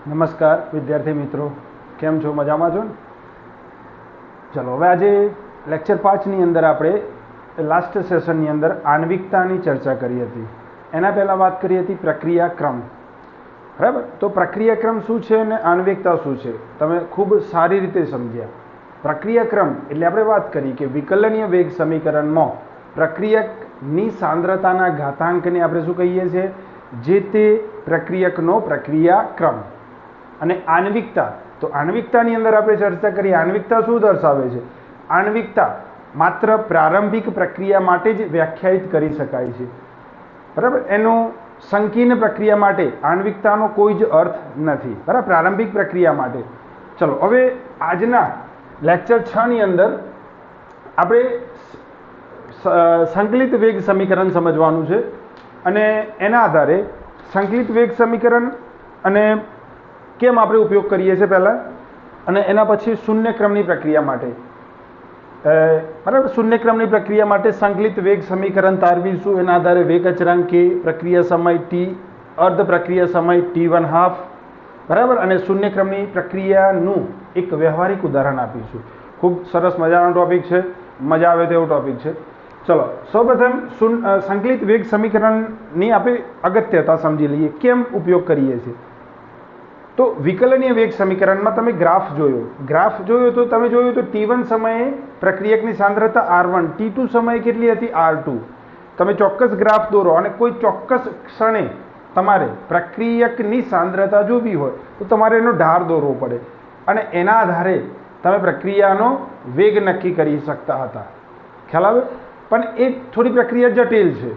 નમસ્કાર વિદ્યાર્થી મિત્રો, કેમ છો? મજામાં છો ને? ચલો, હવે આજે લેક્ચર 5ની અંદર આપણે લાસ્ટ સેશનની અંદર આણ્વિકતાની ચર્ચા કરી હતી. એના પહેલાં વાત કરી હતી પ્રક્રિયાક્રમ. બરાબર? તો પ્રક્રિયાક્રમ શું છે અને આણ્વિકતા શું છે તમે ખૂબ સારી રીતે સમજ્યા. પ્રક્રિયાક્રમ એટલે આપણે વાત કરી કે વિકલનીય વેગ સમીકરણમાં પ્રક્રિયકની સાંદ્રતાના ઘાતાંકને આપણે શું કહીએ છીએ? જે તે પ્રક્રિયકનો પ્રક્રિયાક્રમ. અને આણ્વિકતા, તો આણ્વિકતાની અંદર આપણે ચર્ચા કરી આણ્વિકતા શું દર્શાવે છે. આણ્વિકતા માત્ર પ્રારંભિક પ્રક્રિયા માટે જ વ્યાખ્યાયિત કરી શકાય છે. બરાબર? એનું સંકીર્ણ પ્રક્રિયા માટે આણ્વિકતાનો કોઈ જ અર્થ નથી. બરાબર? પ્રારંભિક પ્રક્રિયા માટે. ચલો, હવે આજના લેક્ચર 6ની અંદર આપણે સંકલિત વેગ સમીકરણ સમજવાનું છે. અને એના આધારે સંકલિત વેગ સમીકરણ અને કેમ આપણે ઉપયોગ કરીએ છીએ પહેલાં, અને એના પછી શૂન્યક્રમની પ્રક્રિયા માટે. બરાબર? શૂન્યક્રમની પ્રક્રિયા માટે સંકલિત વેગ સમીકરણ તારવીશું. એના આધારે વેગ અચળાંક કે, પ્રક્રિયા સમય ટી, અર્ધ પ્રક્રિયા સમય T1/2. બરાબર? અને શૂન્યક્રમની પ્રક્રિયાનું એક વ્યવહારિક ઉદાહરણ આપીશું. ખૂબ સરસ મજાનો ટોપિક છે, મજા આવે તેવો ટોપિક છે. ચલો, સૌપ્રથમ સંકલિત વેગ સમીકરણની આપણે અગત્યતા સમજી લઈએ, કેમ ઉપયોગ કરીએ છીએ. તો વિકલનીય વેગ સમીકરણમાં તમે ગ્રાફ જોયો તો તમે જોયું તો T1 સમયે પ્રક્રિયકની સાંદ્રતા R1, T2 સમયે કેટલી હતી? R2. તમે ચોક્કસ ગ્રાફ દોરો અને કોઈ ચોક્કસ ક્ષણે તમારે પ્રક્રિયકની સાંદ્રતા જોવી હોય તો તમારે એનો ઢાળ દોરવો પડે અને એના આધારે તમે પ્રક્રિયાનો વેગ નક્કી કરી શકતા હતા. ખ્યાલ આવે? પણ એ થોડી પ્રક્રિયા જટિલ છે.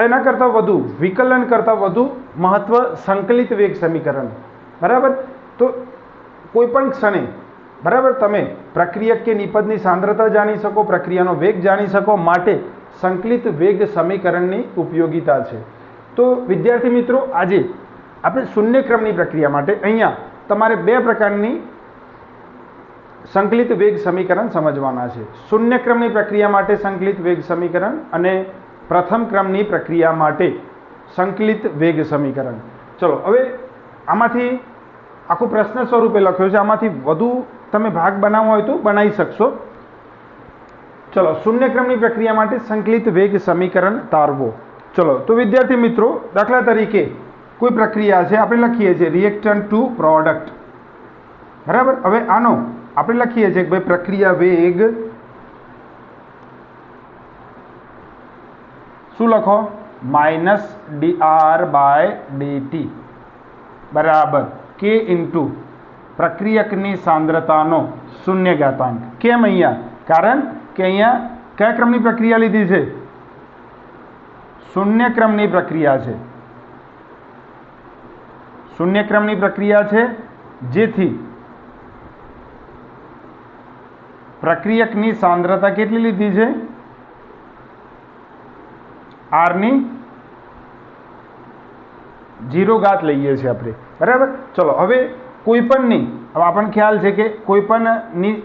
એના કરતાં વધુ, વિકલન કરતાં વધુ મહત્વ સંકલિત વેગ સમીકરણ. બરાબર? તો કોઈ પણ ક્ષણે, બરાબર, તમે પ્રક્રિયક કે નિપજની સાંદ્રતા જાણી શકો, પ્રક્રિયાનો વેગ જાણી શકો, માટે સંકલિત વેગ સમીકરણની ઉપયોગિતા છે. તો વિદ્યાર્થી મિત્રો, આજે આપણે શૂન્યક્રમની પ્રક્રિયા માટે અહીંયા તમારે બે પ્રકારની સંકલિત વેગ સમીકરણ સમજવાના છે. શૂન્યક્રમની પ્રક્રિયા માટે સંકલિત વેગ સમીકરણ અને પ્રથમ ક્રમની પ્રક્રિયા માટે સંકલિત વેગ સમીકરણ. ચલો, હવે આમાંથી આખું પ્રશ્ન સ્વરૂપે લખ્યો છે. આમાંથી વધુ તમે ભાગ બનાવવો હોય તો બનાવી શકશો. ચલો, શૂન્યક્રમની પ્રક્રિયા માટે સંકલિત વેગ સમીકરણ તારવો. ચલો, તો વિદ્યાર્થી મિત્રો, દાખલા તરીકે કોઈ પ્રક્રિયા છે, આપણે લખીએ છીએ રિએક્ટન્ટ ટુ પ્રોડક્ટ. બરાબર? હવે આનો આપણે લખીએ છીએ કે ભાઈ પ્રક્રિયા વેગ શું લખો? -dr/dt બરાબર K ઇન્ટુ પ્રક્રિયકની સાંદ્રતાનો શૂન્ય ઘાતાંક. કેમ અહીંયા? કારણ કે અહીંયા કયા ક્રમની પ્રક્રિયા લીધી છે? શૂન્યક્રમની પ્રક્રિયા છે. શૂન્યક્રમની પ્રક્રિયા છે, જેથી પ્રક્રિયકની સાંદ્રતા કેટલી લીધી છે? R ની 0 ઘાત લઈએ છીએ આપણે. બરાબર? ચલો, હવે કોઈ પણની, હવે આપણને ખ્યાલ છે કે કોઈ પણની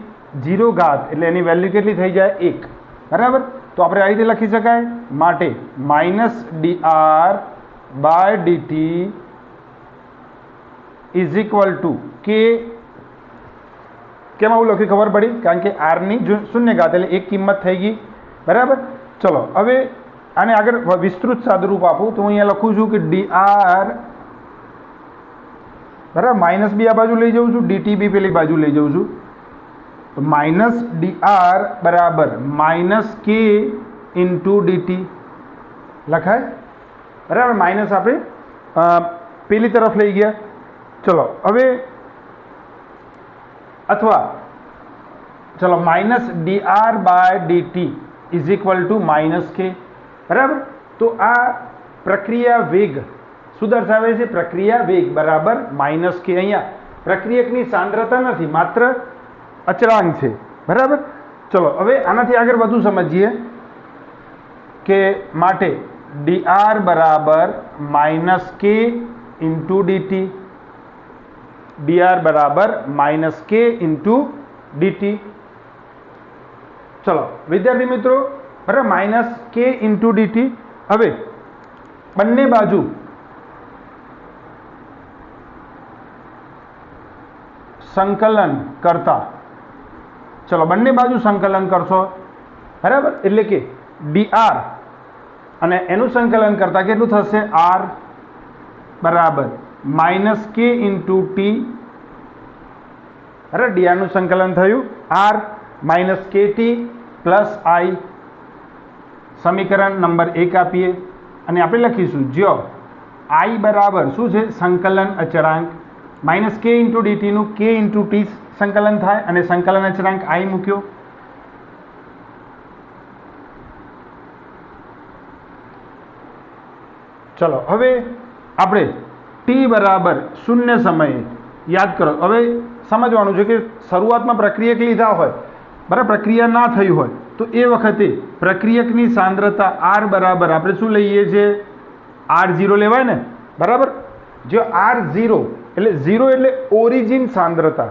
0 ઘાત એટલે એની વેલ્યુ કેટલી થઈ જાય? 1. બરાબર? તો આપણે આ રીતે લખી શકાય. માટે -dr/dt is equal to K. કેમ આવું લખ્યું ખબર પડી? કારણ કે R ની શૂન્ય ઘાત એટલે એક કિંમત થઈ ગઈ. બરાબર? ચલો, હવે આને આગળ વિસ્તૃત સાદુરૂપ આપું તો હું અહીંયા લખું છું કે dr, બરાબર, માઇનસ બી આ બાજુ લઈ જાઉં છું, dt બી પેલી બાજુ લઈ જાઉં છું. તો -dr બરાબર -K ઇન્ટુ dt લખાય. બરાબર? માઇનસ આપણે પેલી તરફ લઈ ગયા. ચલો, હવે અથવા ચલો -dr/dt is equal to -K. બરાબર? તો આ પ્રક્રિયા વેગ શું દર્શાવે છે? પ્રક્રિયા વેગ બરાબર -K. અહીંયા પ્રક્રિયકની સાંદ્રતા નથી, માત્ર અચળાંક છે. બરાબર? ચલો, હવે આનાથી આગળ વધુ સમજીએ કે માટે dr બરાબર -K ઇન્ટુ dt, dr બરાબર -K ઇન્ટુ dt. ચલો વિદ્યાર્થી મિત્રો, બરાબર, -K ઇન્ટુ dt. હવે બંને બાજુ સંકલન કરતા, ચલો બંને બાજુ સંકલન કરશો, બરાબર, એટલે કે dr અને એનું સંકલન કરતા કેટલું થશે, r બરાબર -k × t, બરાબર, dr નું સંકલન થયું r -kt + i, સમીકરણ નંબર 1 આપીએ અને આપણે લખીશું જ્યાં i બરાબર શું છે, સંકલન અચળાંક, -k × dt નું k × t સંકલન થાય અને સંકલન અચળાંક i મૂક્યો. ચલો હવે આપણે t બરાબર 0 સમયે યાદ કરો. હવે સમજવાનું છે કે શરૂઆતમાં પ્રક્રિયક લીધા હોય, બરાબર, પ્રક્રિયા ના થઈ હોય તો એ વખતે પ્રક્રિયકની સાંદ્રતા r બરાબર આપણે શું લઈએ છીએ, r0 લેવાય ને, બરાબર. જો r0 એટલે 0 એટલે ઓરિજિન સાંદ્રતા,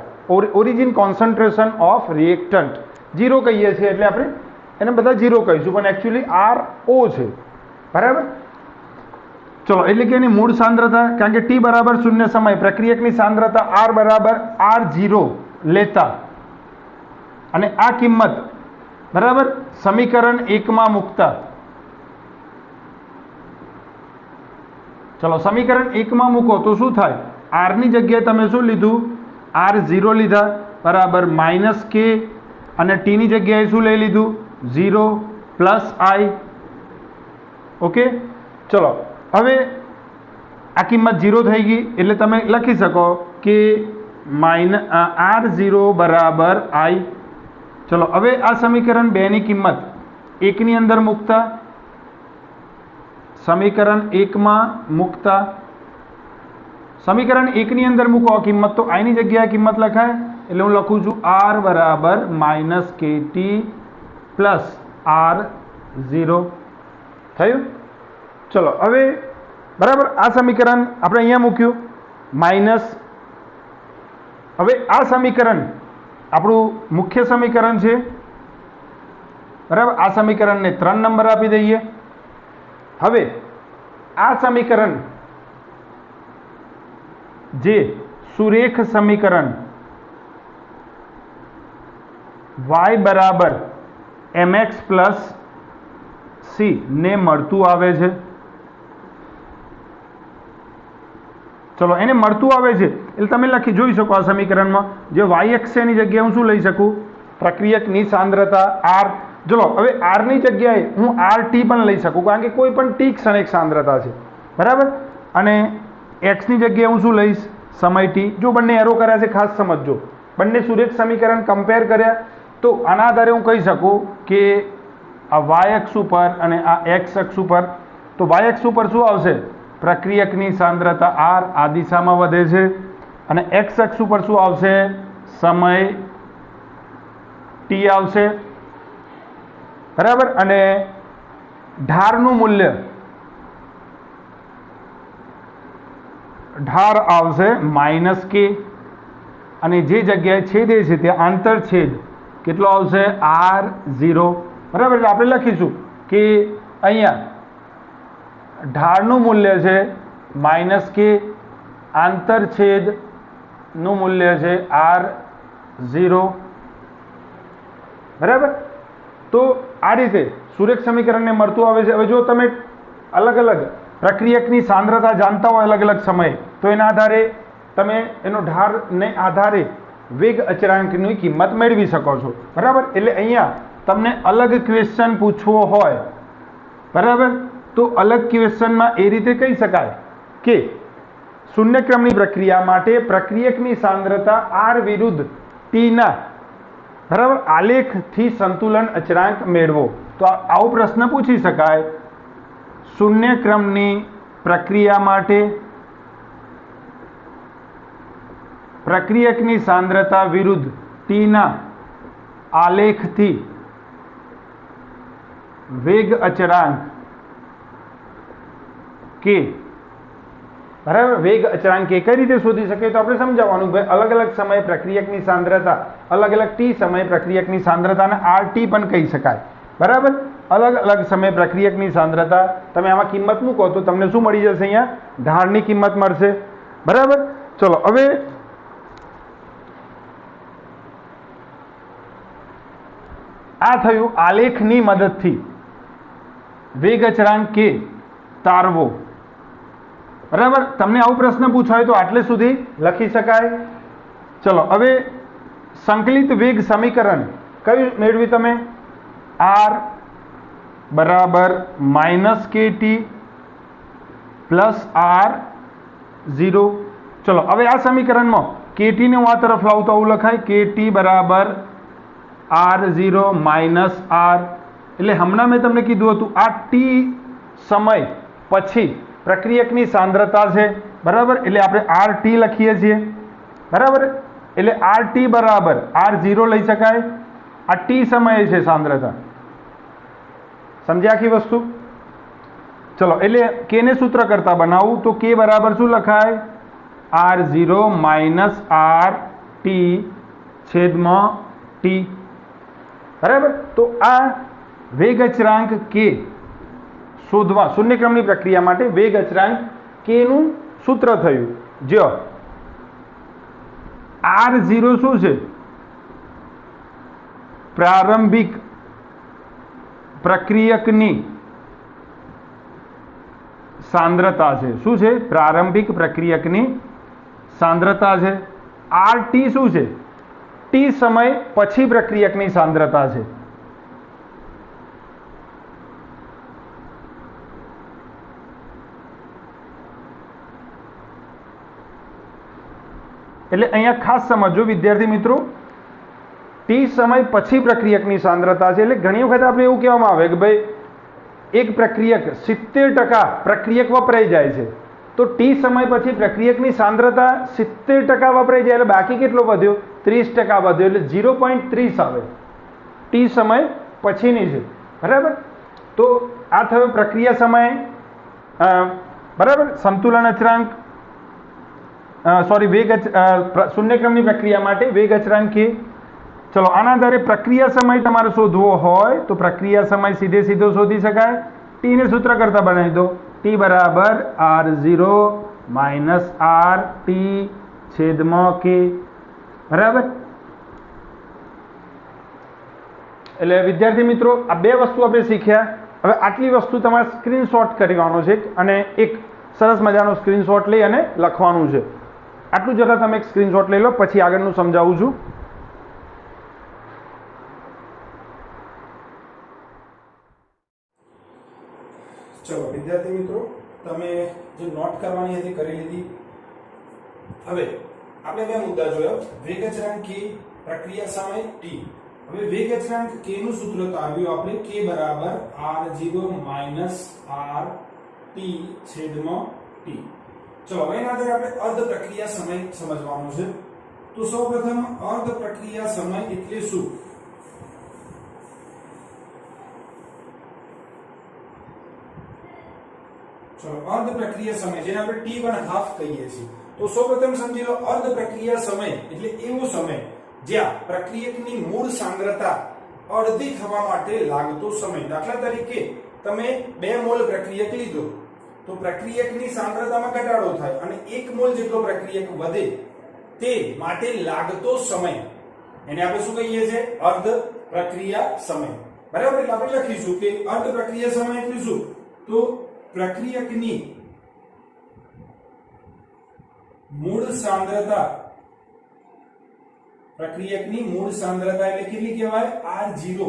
ઓરિજિન કોન્સન્ટ્રેશન ઓફ રિએક્ટન્ટ 0 કહીએ છીએ એટલે આપણે એને બધા 0 કહીશું, પણ એકચ્યુઅલી ro છે, બરાબર. ચલો એટલે કે એની મૂળ સાંદ્રતા, કારણ કે t બરાબર 0 સમય પ્રક્રિયકની સાંદ્રતા r બરાબર r0 લેતા અને આ કિંમત બરાબર સમીકરણ 1 માં મૂકતા, ચલો સમીકરણ 1 માં મૂકો તો શું થાય, r ની જગ્યાએ તમે શું લીધું, r0 લીધા, બરાબર -k અને t ની જગ્યાએ શું લઈ લીધું, 0 + i. ઓકે, ચલો હવે આ કિંમત 0 થઈ ગઈ એટલે તમે લખી શકો કે r0 બરાબર i. ચલો હવે આ સમીકરણ 2 ની કિંમત 1 ની અંદર મૂકતા, સમીકરણ 1 માં મૂકતા, સમીકરણ 1 ની અંદર મૂકો કિંમત તો i ની જગ્યાએ કિંમત લખાય, એટલે હું લખું છું r બરાબર -kt + r0 થયું. ચલો હવે બરાબર આ સમીકરણ આપણે અહીંયા મૂક્યું માઇનસ. હવે આ સમીકરણ આપણું મુખ્ય સમીકરણ છે, બરાબર. આ સમીકરણને 3 નંબર આપી દઈએ. હવે આ સમીકરણ જે સુરેખ સમીકરણ y બરાબર mx + c ને મળતું આવે છે, ચલો એને મળતું આવે છે એટલે તમે જોઈ શકો આ સમીકરણમાં જે yx છે એની જગ્યાએ હું શું લઈ શકું, પ્રક્રિયકની સાંદ્રતા r. ચલો હવે r ની જગ્યાએ હું rt પણ લઈ શકું, કારણ કે કોઈ પણ t ક્ષણિક સાંદ્રતા છે, બરાબર. અને x ની જગ્યાએ હું શું લઈશ, સમય t. જો બંને એરો કર્યા છે ખાસ સમજજો, બંને સુરેખ સમીકરણ કમ્પેર કર્યા તો આના આધારે હું કહી શકું કે આ y અક્ષ ઉપર અને આ x અક્ષ ઉપર, તો y અક્ષ ઉપર શું આવશે, પ્રક્રિયકની સાંદ્રતા r આ દિશામાં વધે છે અને x અક્ષ ઉપર શું આવશે, સમય t આવશે, બરાબર. અને ઢારનું મૂલ્ય, ઢાર આવશે -k અને જે જગ્યાએ છેદે છે ત્યાં આંતરછેદ કેટલો આવશે, r0, બરાબર. એટલે આપણે લખીશું કે અહીંયા ઢાળનું મૂલ્ય છે -k, આંતરછેદનું મૂલ્ય છે r0, બરાબર. તો આ રીતે સુરેખ સમીકરણને મળતું આવે છે. હવે જો તમે અલગ અલગ પ્રક્રિયકની સાંદ્રતા જાણતા હોય અલગ અલગ સમયે તો એના આધારે તમે એનો ઢારને આધારે વેગ અચળાંકની કિંમત મેળવી શકો છો, બરાબર. એટલે અહીંયા તમને અલગ ક્વેશ્ચન પૂછવો હોય, બરાબર, તો અલગ ક્વેશ્ચનમાં એ રીતે કહી શકાય કે શૂન્યક્રમની પ્રક્રિયા માટે પ્રક્રિયકની સાંદ્રતા r વિરુદ્ધ t ના, બરાબર, આલેખથી સંતુલન અચળાંક મેળવો. તો આવો પ્રશ્ન પૂછી શકાય, શૂન્યક્રમની પ્રક્રિયા માટે પ્રક્રિયકની સાંદ્રતા વિરુદ્ધ t ના આલેખથી વેગ અચળાંક કે, બરાબર, વેગ અચળાંક કે કઈ રીતે શોધી શકે, તો આપણે સમજાવવાનું ભાઈ અલગ અલગ સમયે પ્રક્રિયકની સાંદ્રતા, અલગ અલગ t સમયે પ્રક્રિયકની સાંદ્રતાને rt પણ કહી શકાય, બરાબર. અલગ અલગ સમયે પ્રક્રિયકની સાંદ્રતા તમે આમાં કિંમત મૂકો તો તમને શું મળી જશે, અહીંયા ઢાળની કિંમત મળશે, બરાબર. ચલો હવે આ થયું આલેખની મદદથી વેગ અચળાંક કે તારવો. બરાબર, તમને આવો પ્રશ્ન પૂછાય તો આટલે સુધી લખી શકાય. ચલો હવે સંકલિત વેગ સમીકરણ કયું મેળવી તમે? r બરાબર -kt પ્લસ r0. ચલો હવે આ સમીકરણમાં kt ને હું આ તરફ લાવું તો આવું લખાય kt બરાબર r0 માઇનસ r. એટલે હમણાં મેં તમને કીધું હતું આ t સમય પછી પ્રક્રિયકની સાંદ્રતા છે. બરાબર, એટલે આપણે rt લખીએ છીએ. બરાબર, એટલે rt બરાબર r0 લઈ શકાય. આ t સમયે છે સાંદ્રતા. સમજ્યા આખી વસ્તુ? ચલો એટલે k ને સૂત્ર કરતા બનાવું તો k બરાબર શું લખાય? r0 માઇનસ rt છેદમાં t. બરાબર, તો આ વેગ અચળાંક k શોધવા શૂન્યક્રમની પ્રક્રિયા માટે વેગ અચળાંક k નું સૂત્ર થયું. જો r0 શું છે? પ્રારંભિક પ્રક્રિયકની સાંદ્રતા છે. શું છે? પ્રારંભિક પ્રક્રિયકની સાંદ્રતા છે. rt શું છે? t સમય પછી પ્રક્રિયકની સાંદ્રતા છે. એટલે અહીંયા ખાસ સમજો વિદ્યાર્થી મિત્રો, t સમય પછી પ્રક્રિયકની સાંદ્રતા છે. એટલે ઘણી વખત આપણે એવું કહેવામાં આવે કે ભાઈ એક પ્રક્રિયક 70% પ્રક્રિયક વપરાઈ જાય છે, તો t સમય પછી પ્રક્રિયકની સાંદ્રતા 70% વપરાઈ જાય એટલે બાકી કેટલો વધ્યો? 30% વધ્યો, એટલે 0.30 આવે. t સમય પછીની છે. બરાબર, તો આ થયો પ્રક્રિયા સમય. બરાબર, સંતુલન અચળાંક વેગ શૂન્યક્રમની પ્રક્રિયા માટે વેગ અચળાંક k. ચલો આના આધારે પ્રક્રિયા સમય તમારે શોધવો હોય તો પ્રક્રિયા સમય સીધે સીધો શોધી શકાય. t ને સૂત્ર કરતા બનાવી દો. t બરાબર r0 માઇનસ rt છેદમાં k. બરાબર, એટલે વિદ્યાર્થી મિત્રો આ બે વસ્તુ આપણે શીખ્યા. હવે આટલી વસ્તુ તમારે સ્ક્રીનશોટ કરવાનો છે અને એક સરસ મજાનો સ્ક્રીનશોટ લઈ અને લખવાનું છે. આટલું જરા તમે એક સ્ક્રીનશોટ લઈ લો, પછી આગળનું સમજાવું છું. ચલો વિદ્યાર્થી મિત્રો, તમે જે નોટ કરવાની હતી કરી લીધી. હવે આપણે બે મુદ્દા જોયા. વેગ અચળાંક k, પ્રક્રિયા સમય t. હવે વેગ અચળાંક k નું સૂત્ર તો આવ્યું આપણે k બરાબર r0 માઇનસ rt છેદમાં t. ચલો હવે એના આધારે આપણે અર્ધ પ્રક્રિયા સમય સમજવાનો છે. તો સૌપ્રથમ અર્ધ પ્રક્રિયા સમય એટલે શું? ચલો અર્ધ પ્રક્રિયા સમય જેને આપણે t1/2 કહીએ છીએ. તો સૌપ્રથમ સમજી લો અર્ધ પ્રક્રિયા સમય એટલે એવો સમય જ્યાં પ્રક્રિયકની મૂળ સાંદ્રતા અડધી થવા માટે લાગતો સમય. દાખલા તરીકે તમે 2 મોલ પ્રક્રિયક લીધો તો પ્રક્રિયકની સાંદ્રતામાં ઘટાડો થાય અને 1 મોલ જેટલો પ્રક્રિયક વધે તે માટે લાગતો સમય એને આપણે શું કહીએ છીએ? અર્ધ પ્રક્રિયા સમય. બરાબર, એટલે આપણે લખીશું કે અર્ધ પ્રક્રિયા સમય એટલે શું? તો પ્રક્રિયકની મૂળ સાંદ્રતા એટલે કેટલી કહેવાય? r0.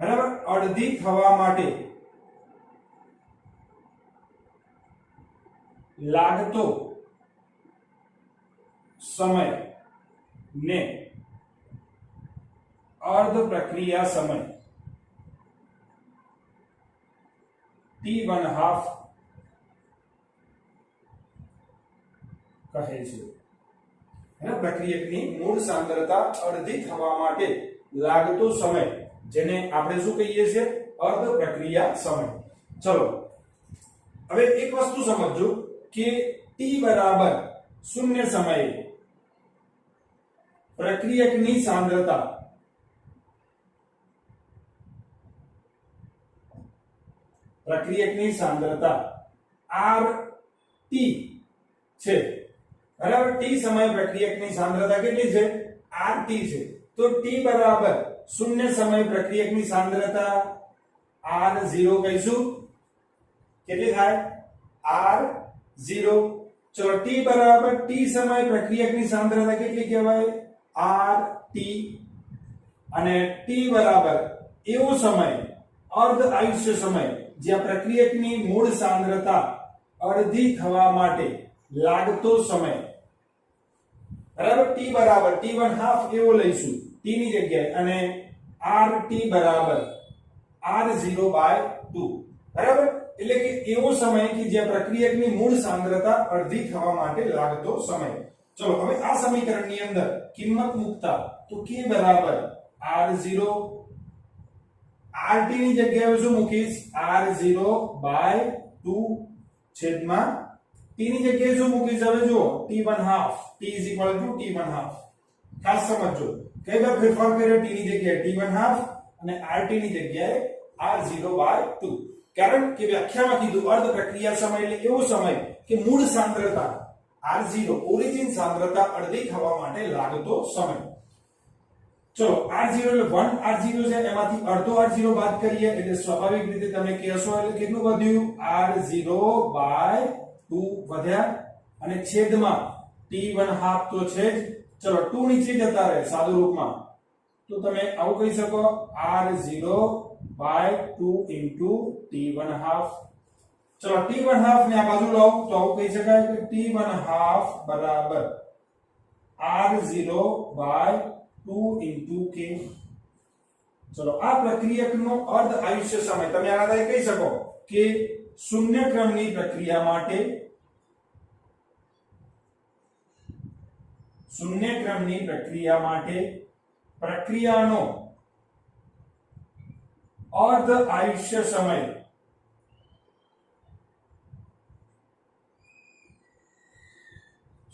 બરાબર, અડધી થવા માટે લાગતો સમય ને અર્ધ પ્રક્રિયા સમય t1/2 કહે છે. પ્રક્રિયકની મૂળ સાંદ્રતા અડધી થવા માટે લાગતો સમય જેને આપણે શું કહીએ છીએ? અર્ધ પ્રક્રિયા સમય. ચલો હવે એક વસ્તુ સમજો કે t બરાબર 0 સમયે પ્રક્રિયકની સાંદ્રતા rt છે. બરાબર, t સમય પ્રક્રિયકની સાંદ્રતા કેટલી છે? rt છે. તો t બરાબર શૂન્ય સમય પ્રક્રિયકની સાંદ્રતા R0 કહીશું. કેટલી થાય? R0. ચલો t બરાબર t સમય પ્રક્રિયકની સાંદ્રતા કેટલી કહેવાય? RT. અને t બરાબર એવો સમય, અર્ધ આયુષ્ય સમય, જ્યાં પ્રક્રિયકની મૂળ સાંદ્રતા અડધી થવા માટે લાગતો સમય. બરાબર? t બરાબર t1/2 એવો લઈશું t ની જગ્યાએ, અને RT બરાબર R0/2. બરાબર? એટલે કે એવો સમય કે જ્યાં પ્રક્રિયકની મૂળ સાંદ્રતા અડધી થવા માટે લાગતો સમય. ચલો હવે આ સમીકરણની અંદર કિંમત મૂકતા તો k બરાબર R0, RT ની જગ્યાએ શું મૂકીશ? R0/2 છેદમાં t ની જગ્યાએ શું મૂકીશ? હવે જુઓ t1/2, t t1/2. ખાસ સમજો કઈ બાર ફેરફાર કર્યો? t ની જગ્યાએ t1/2 અને RT ની જગ્યાએ R0/2. કારણ કે વ્યાખ્યામાં કીધું અર્ધ પ્રક્રિયા સમય એટલે એવો સમય કે મૂળ સાંદ્રતા R0 ઓરિજિન સાંદ્રતા અડધી થવા માટે લાગતો સમય. ચલો R0 એટલે 1 R0 છે, એમાંથી અડધો R0 બાદ કરીએ એટલે સ્વાભાવિક રીતે તમે કહેશો એટલે કેટલું વધ્યું? R0/2 વધ્યા, અને છેદમાં t1/2 તો છે જ. ચલો 2 નીચે જતા રહે સાદુ રૂપમાં, તો તમે આવું કહી શકો R0/2 into t1/2. ચલો t1/2 ને આ બાજુ લાવો તો આવું કહી શકાય કે t1/2 બરાબર R0/2 into k. ચલો આ પ્રક્રિયકનો અર્ધ આયુષ્ય સમય તમે આનાથી કહી શકો કે શૂન્ય ક્રમની પ્રક્રિયા માટે પ્રક્રિયાનો અર્ધ આયુષ્ય સમય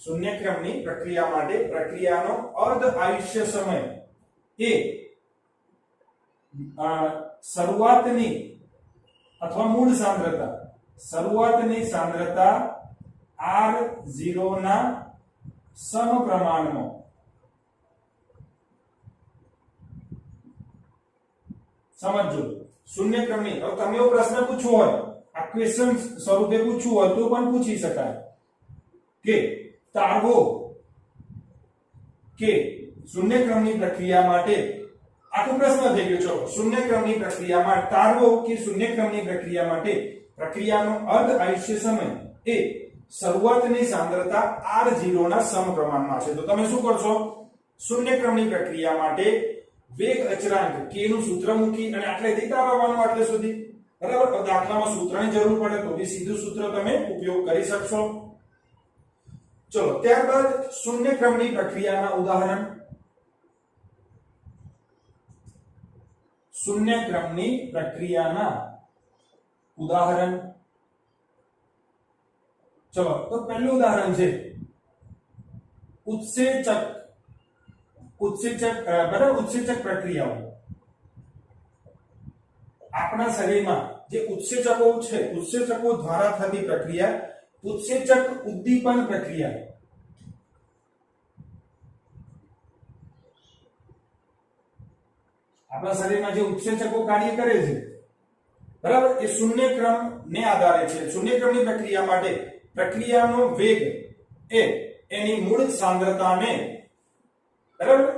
શૂન્ય ક્રમની પ્રક્રિયા માટે પ્રક્રિયાનો અર્ધ આયુષ્ય સમય એ શરૂઆતની અથવા મૂળ સાંદ્રતા R0 ના સમપ્રમાણમાં સમજો. શૂન્ય ક્રમની હવે તમે એવો પ્રશ્ન પૂછવો હોય, આ ક્વેશ્ચન સ્વરૂપે પૂછવું હોય તો પણ પૂછી શકાય કે તારવો કે શૂન્ય ક્રમની પ્રક્રિયા માટે, આખો પ્રશ્ન થઈ ગયો. ચલો શૂન્ય ક્રમની પ્રક્રિયામાં તારવો કે શૂન્ય ક્રમની પ્રક્રિયા માટે પ્રક્રિયાનો અર્ધ આયુષ્ય સમય એ શરૂઆતની સાંદ્રતા R0 ના સમપ્રમાણમાં છે. તો તમે શું કરશો? શૂન્ય ક્રમની પ્રક્રિયા માટે વેગ અચળાંક k નું સૂત્ર મૂકી અને આટલેથી તારવવાનું આટલે સુધી. બરાબર? દાખલામાં સૂત્રની જરૂર પડે તો બી સીધું સૂત્ર તમે ઉપયોગ કરી શકશો. ચલો ત્યારબાદ શૂન્ય ક્રમની પ્રક્રિયાના ઉદાહરણ. શૂન્ય ક્રમની પ્રક્રિયાના ઉદાહરણ. ચલો તો પહેલું ઉદાહરણ છે ઉત્સેચક પ્રક્રિયાઓ. આપણા શરીરમાં જે ઉત્સેચકો છે, ઉત્સેચકો દ્વારા થતી પ્રક્રિયા ઉત્સેચક ઉદ્દીપન પ્રક્રિયા. આપણા શરીરમાં જે ઉત્સેચકો કાર્ય કરે છે, બરાબર, એ શૂન્ય ક્રમ ને આધારે છે. શૂન્ય ક્રમની પ્રક્રિયા માટે પ્રક્રિયાનો વેગ એ એની મૂળ સાંદ્રતાને, બરાબર,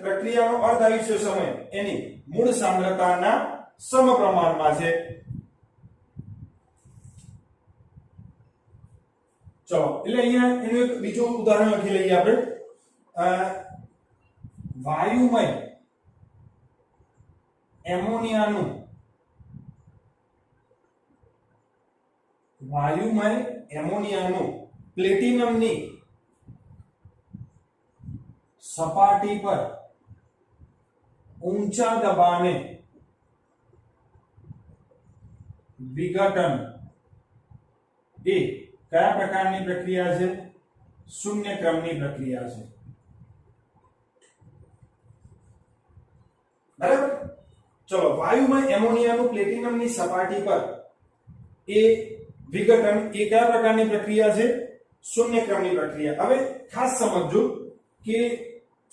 પ્રક્રિયાનો અર્ધ આયુષ્ય સમય એની મૂળ સાંદ્રતાના સમપ્રમાણમાં છે. ચલો એટલે અહીંયા એનું એક બીજું ઉદાહરણ લખી લઈએ આપણે. વાયુમય એમોનિયાનું પ્લેટિનમની સપાટી પર ઊંચા દબાણે વિઘટન એ કયા પ્રકારની પ્રક્રિયા છે? શૂન્ય ક્રમની પ્રક્રિયા છે. બરાબર? ચલો વાયુમય એમોનિયાનું પ્લેટિનમની સપાટી પર એ વિઘટન એ કયા પ્રકારની પ્રક્રિયા છે? શૂન્ય ક્રમની પ્રક્રિયા. હવે ખાસ સમજો કે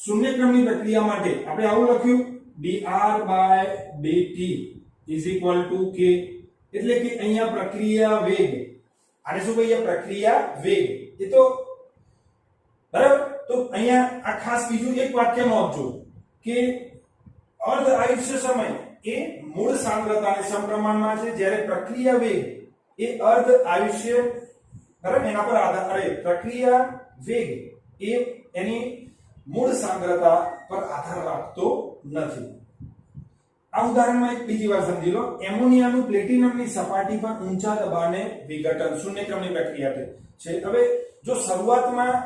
શૂન્ય ક્રમની પ્રક્રિયા માટે આપણે આવું લખ્યું dr/dt = k, એટલે કે અહીંયા પ્રક્રિયા વેગ, આને શું કહીએ? પ્રક્રિયા વેગ. એ તો બરાબર. તો અહીંયા આ ખાસ બીજું એક વાક્ય નોંધજો કે અર્ધ આયુષ્ય સમય એ મૂળ સાંદ્રતાને સમપ્રમાણમાં છે, જ્યારે પ્રક્રિયા વેગ એ અર્ધ આયુષ્ય, બરાબર, એના પર આધાર, પ્રક્રિયા વેગ એ એની મૂળ સાંદ્રતા પર આધાર રાખતો નથી. આ ઉદાહરણમાં એક બીજી વાર સમજી લો. એમોનિયાનું પ્લેટિનમની સપાટી પર ઊંચા દબાણે વિઘટન શૂન્ય ક્રમની પ્રક્રિયા છે. હવે જો શરૂઆતમાં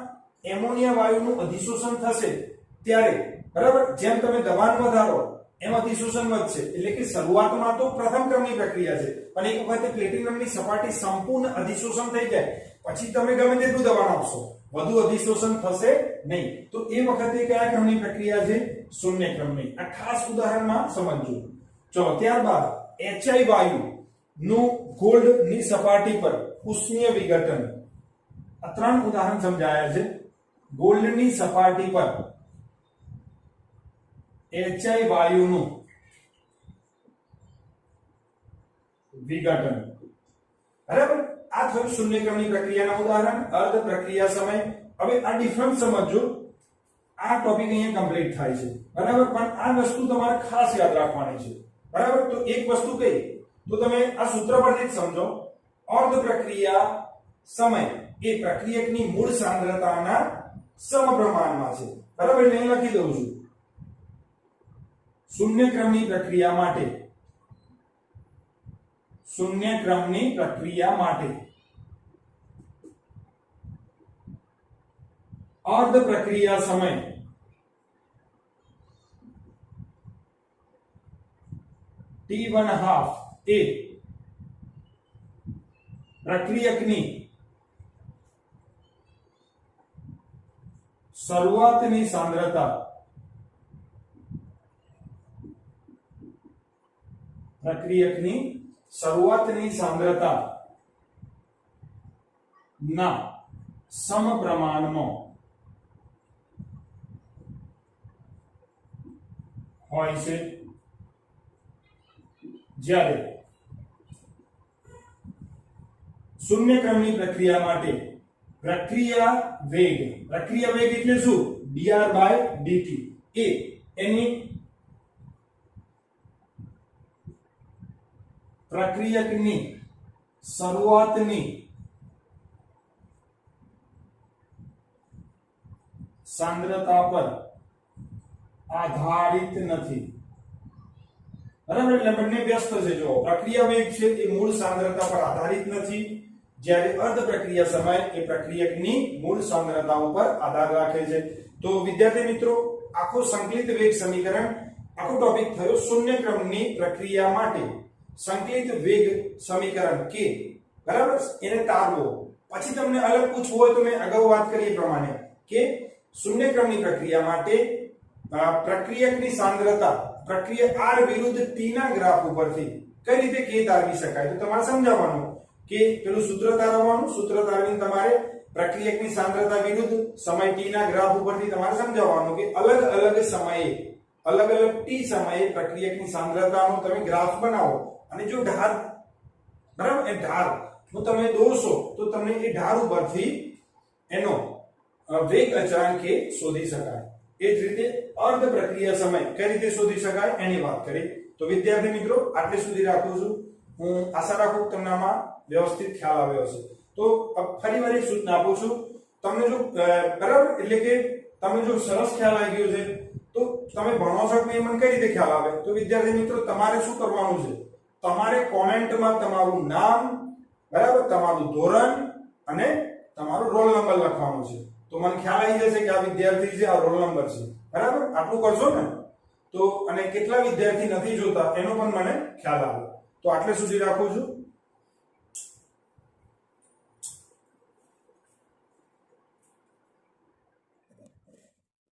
એમોનિયા વાયુનું અધિશોષણ થશે ત્યારે, બરાબર, જેમ તમે દબાણ વધારો એમ અધિશોષણ વધશે. એટલે કે શરૂઆતમાં તો પ્રથમ ક્રમની પ્રક્રિયા છે, પણ એક વખતે પ્લેટિનમની સપાટી સંપૂર્ણ અધિશોષણ થઈ જાય પછી તમે ગમે તેટલું દબાણ આપશો, વધુ અધિશોષણ થશે નહીં. તો એ વખતે કયા ક્રમની પ્રક્રિયા છે? શૂન્ય ક્રમની. આ ખાસ ઉદાહરણમાં સમજજો. ચલો, ત્યારબાદ HI વાયુ નું ગોલ્ડની સપાટી પર ઉષ્મીય વિઘટન. આ ત્રણ ઉદાહરણ સમજાયા છે. ગોલ્ડની સપાટી પર HI વાયુનું વિઘટન, બરાબર. આ થયું શૂન્ય ક્રમની પ્રક્રિયાના ઉદાહરણ. અર્ધ પ્રક્રિયા સમય. હવે આ ડિફરન્સ સમજો. આ ટોપિક અહીંયા કમ્પ્લીટ થાય છે, બરાબર, પણ આ વસ્તુ તમારે ખાસ યાદ રાખવાની છે, બરાબર. તો એક વસ્તુ કઈ, તો તમે આ સૂત્ર પરથી જ સમજો. અર્ધ પ્રક્રિયા સમય એ પ્રક્રિયકની મૂળ સાંદ્રતાના સમપ્રમાણમાં છે, બરાબર. એટલે અહીં લખી દઉં છું. શૂન્ય ક્રમની પ્રક્રિયા માટે, શૂન્ય ક્રમની પ્રક્રિયા માટે અર્ધ પ્રક્રિયા સમય T1/2 એ પ્રક્રિયકની શરૂઆતની સાંદ્રતા, પ્રક્રિયકની શરૂઆતની સાંદ્રતા ના સમપ્રમાણમાં હોય છે, જ્યારે શૂન્ય ક્રમની પ્રક્રિયા માટે પ્રક્રિયા વેગ એટલે શું? dr/dt એ એની પ્રક્રિયકની શરૂઆતની સાંદ્રતા પર આધારિત નથી, બરાબર. એટલે બંને વ્યસ્ત છે. જો પ્રક્રિયા વેગ છે એ મૂળ સાંદ્રતા પર આધારિત નથી, જ્યારે અર્ધ પ્રક્રિયા સમય એ પ્રક્રિયકની મૂળ સાંદ્રતા ઉપર આધાર રાખે છે. તો વિદ્યાર્થી મિત્રો, આખો સંકલિત વેગ સમીકરણ, આખો ટોપિક થયો શૂન્ય ક્રમની પ્રક્રિયા માટે સંકલિત વેગ સમીકરણ કે, બરાબર, એને તારવો. પછી તમને અલગ પૂછવું હોય તો મેં અગાઉ વાત કરી એ પ્રમાણે કે શૂન્ય ક્રમની પ્રક્રિયા માટે પ્રક્રિયકની સાંદ્રતા પ્રક્રિયા r વિરુદ્ધ t ના ગ્રાફ ઉપરથી કઈ રીતે k તારવી શકાય. તો તમારે સમજાવવાનું કે પેલું સૂત્ર તારવવાનું, સૂત્ર તારવીને તમારે પ્રક્રિયકની સાંદ્રતા વિરુદ્ધ સમય t ના ગ્રાફ ઉપરથી તમારે સમજાવવાનું કે અલગ અલગ સમયે, અલગ અલગ t સમયે પ્રક્રિયકની સાંદ્રતાનો તમે ગ્રાફ બનાવો, અને જો ઢાર, બરાબર, એ ઢાર જો તમે દોરશો તો તમને એ ઢાર ઉપરથી એનો વેગ અચળાંક k શોધી શકાય. એ જ રીતે અર્ધ પ્રક્રિયા સમય કઈ રીતે શોધી શકાય એની વાત કરી. તો વિદ્યાર્થી મિત્રો, આટલે સુધી રાખું છું. હું આશા રાખું તમને આમાં વ્યવસ્થિત ખ્યાલ આવ્યો હશે. તો ફરીવાર એક સૂચના આપું છું તમને. જો બરાબર, એટલે કે તમને જો સરસ ખ્યાલ આવી ગયો છે તો તમે ભણો છો કે મને કઈ રીતે ખ્યાલ આવે. તો વિદ્યાર્થી મિત્રો, તમારે શું કરવાનું છે? તમારે કોમેન્ટમાં તમારું નામ, બરાબર, તમારું ધોરણ અને તમારો રોલ નંબર લખવાનો છે. તો મને ખ્યાલ આવી જશે કે આ વિદ્યાર્થી છે, આ રોલ નંબર છે, બરાબર. આટલું કરશો ને તો, અને કેટલા વિદ્યાર્થી નથી જોતા એનો પણ મને ખ્યાલ આવે. તો આટલે સુધી રાખું છું.